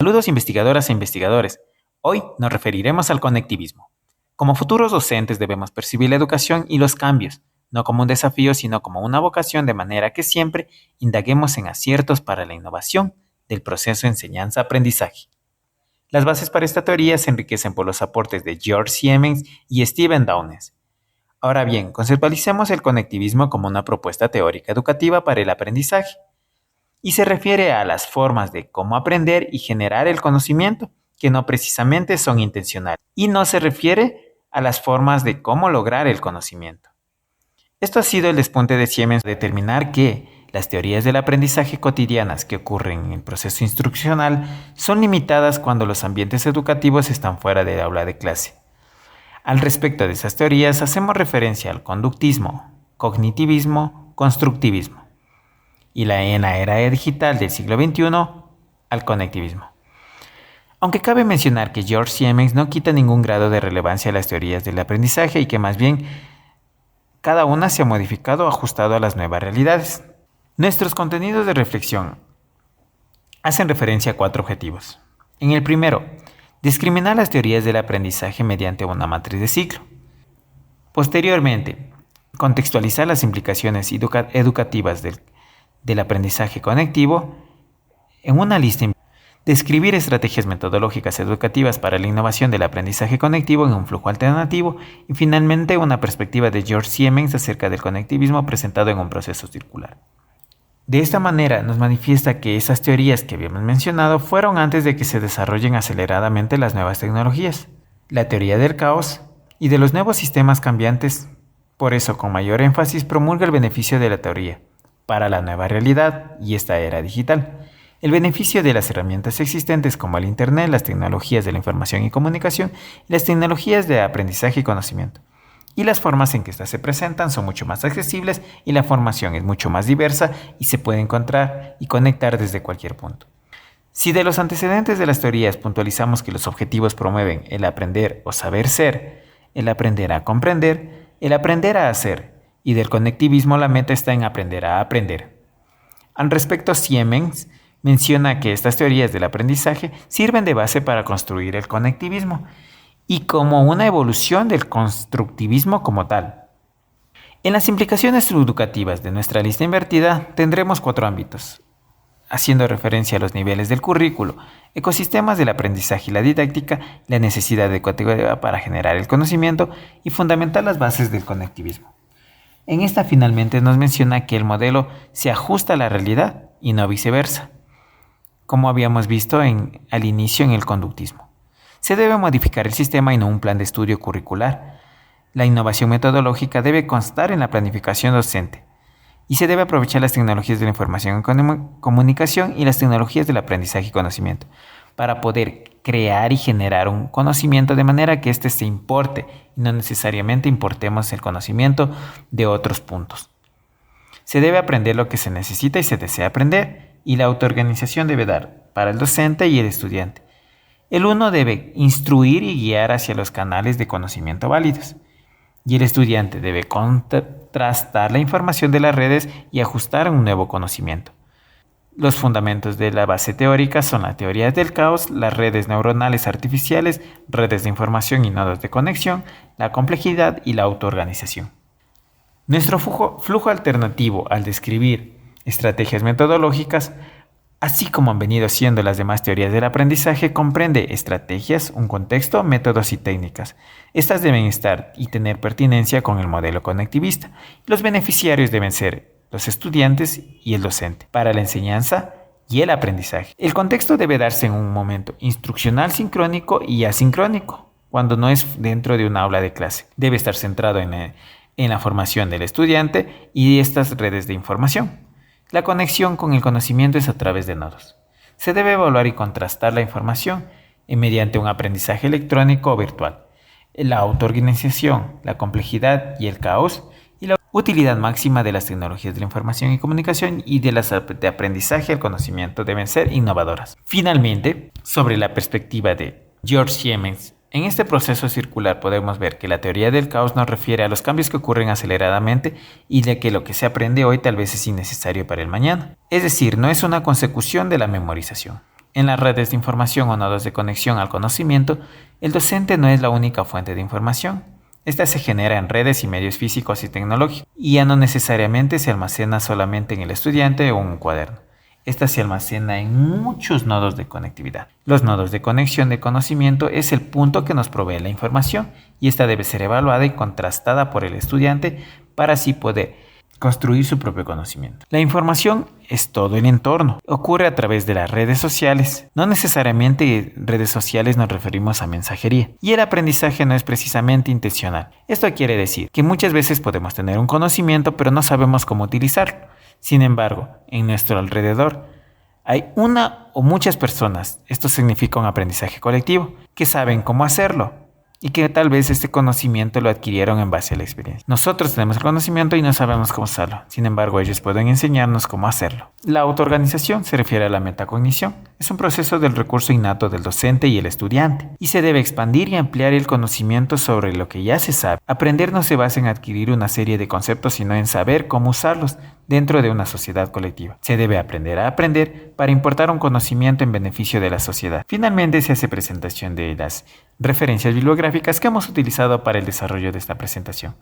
Saludos investigadoras e investigadores. Hoy nos referiremos al conectivismo. Como futuros docentes debemos percibir la educación y los cambios, no como un desafío, sino como una vocación, de manera que siempre indaguemos en aciertos para la innovación del proceso de enseñanza-aprendizaje. Las bases para esta teoría se enriquecen por los aportes de George Siemens y Stephen Downes. Ahora bien, conceptualicemos el conectivismo como una propuesta teórica educativa para el aprendizaje, y se refiere a las formas de cómo aprender y generar el conocimiento, que no precisamente son intencionales, y no se refiere a las formas de cómo lograr el conocimiento. Esto ha sido el despunte de Siemens, determinar que las teorías del aprendizaje cotidianas que ocurren en el proceso instruccional son limitadas cuando los ambientes educativos están fuera del aula de clase. Al respecto de esas teorías hacemos referencia al conductismo, cognitivismo, constructivismo, y en la era digital del siglo XXI, al conectivismo. Aunque cabe mencionar que George Siemens no quita ningún grado de relevancia a las teorías del aprendizaje y que más bien cada una se ha modificado o ajustado a las nuevas realidades. Nuestros contenidos de reflexión hacen referencia a 4 objetivos. En el primero, discriminar las teorías del aprendizaje mediante una matriz de ciclo. Posteriormente, contextualizar las implicaciones educativas del aprendizaje conectivo en una lista. Describir estrategias metodológicas educativas para la innovación del aprendizaje conectivo en un flujo alternativo. Y finalmente, una perspectiva de George Siemens acerca del conectivismo presentado en un proceso circular. De esta manera nos manifiesta que esas teorías que habíamos mencionado fueron antes de que se desarrollen aceleradamente las nuevas tecnologías, la teoría del caos y de los nuevos sistemas cambiantes. Por eso, con mayor énfasis, promulga el beneficio de la teoría para la nueva realidad y esta era digital. El beneficio de las herramientas existentes como el Internet, las tecnologías de la información y comunicación y las tecnologías de aprendizaje y conocimiento. Y las formas en que éstas se presentan son mucho más accesibles y la formación es mucho más diversa y se puede encontrar y conectar desde cualquier punto. Si de los antecedentes de las teorías puntualizamos que los objetivos promueven el aprender o saber ser, el aprender a comprender, el aprender a hacer, y del conectivismo la meta está en aprender a aprender. Al respecto, Siemens menciona que estas teorías del aprendizaje sirven de base para construir el conectivismo y como una evolución del constructivismo como tal. En las implicaciones educativas de nuestra lista invertida tendremos 4 ámbitos, haciendo referencia a los niveles del currículo, ecosistemas del aprendizaje y la didáctica, la necesidad educativa para generar el conocimiento y fundamentar las bases del conectivismo. En esta finalmente nos menciona que el modelo se ajusta a la realidad y no viceversa, como habíamos visto al inicio en el conductismo. Se debe modificar el sistema y no un plan de estudio curricular. La innovación metodológica debe constar en la planificación docente y se debe aprovechar las tecnologías de la información y comunicación y las tecnologías del aprendizaje y conocimiento para poder crear y generar un conocimiento de manera que éste se importe y no necesariamente importemos el conocimiento de otros puntos. Se debe aprender lo que se necesita y se desea aprender, y la autoorganización debe dar para el docente y el estudiante. El uno debe instruir y guiar hacia los canales de conocimiento válidos, y el estudiante debe contrastar la información de las redes y ajustar un nuevo conocimiento. Los fundamentos de la base teórica son la teoría del caos, las redes neuronales artificiales, redes de información y nodos de conexión, la complejidad y la autoorganización. Nuestro flujo alternativo al describir estrategias metodológicas, así como han venido siendo las demás teorías del aprendizaje, comprende estrategias, un contexto, métodos y técnicas. Estas deben estar y tener pertinencia con el modelo conectivista. Los beneficiarios deben ser los estudiantes y el docente, para la enseñanza y el aprendizaje. El contexto debe darse en un momento instruccional sincrónico y asincrónico, cuando no es dentro de un aula de clase. Debe estar centrado en la formación del estudiante y estas redes de información. La conexión con el conocimiento es a través de nodos. Se debe evaluar y contrastar la información mediante un aprendizaje electrónico o virtual. La autoorganización, la complejidad y el caos, y la utilidad máxima de las tecnologías de la información y comunicación y de las de aprendizaje al conocimiento deben ser innovadoras. Finalmente, sobre la perspectiva de George Siemens, en este proceso circular podemos ver que la teoría del caos nos refiere a los cambios que ocurren aceleradamente y de que lo que se aprende hoy tal vez es innecesario para el mañana. Es decir, no es una consecución de la memorización. En las redes de información o nodos de conexión al conocimiento, el docente no es la única fuente de información. Esta se genera en redes y medios físicos y tecnológicos, y ya no necesariamente se almacena solamente en el estudiante o en un cuaderno. Esta se almacena en muchos nodos de conectividad. Los nodos de conexión de conocimiento es el punto que nos provee la información, y esta debe ser evaluada y contrastada por el estudiante para así poder construir su propio conocimiento. La información es todo el entorno. Ocurre a través de las redes sociales. No necesariamente redes sociales nos referimos a mensajería. Y el aprendizaje no es precisamente intencional. Esto quiere decir que muchas veces podemos tener un conocimiento pero no sabemos cómo utilizarlo. Sin embargo, en nuestro alrededor hay una o muchas personas, esto significa un aprendizaje colectivo, que saben cómo hacerlo y que tal vez este conocimiento lo adquirieron en base a la experiencia. Nosotros tenemos el conocimiento y no sabemos cómo usarlo. Sin embargo, ellos pueden enseñarnos cómo hacerlo. La autoorganización se refiere a la metacognición. Es un proceso del recurso innato del docente y el estudiante, y se debe expandir y ampliar el conocimiento sobre lo que ya se sabe. Aprender no se basa en adquirir una serie de conceptos, sino en saber cómo usarlos dentro de una sociedad colectiva. Se debe aprender a aprender para importar un conocimiento en beneficio de la sociedad. Finalmente, se hace presentación de las referencias bibliográficas que hemos utilizado para el desarrollo de esta presentación.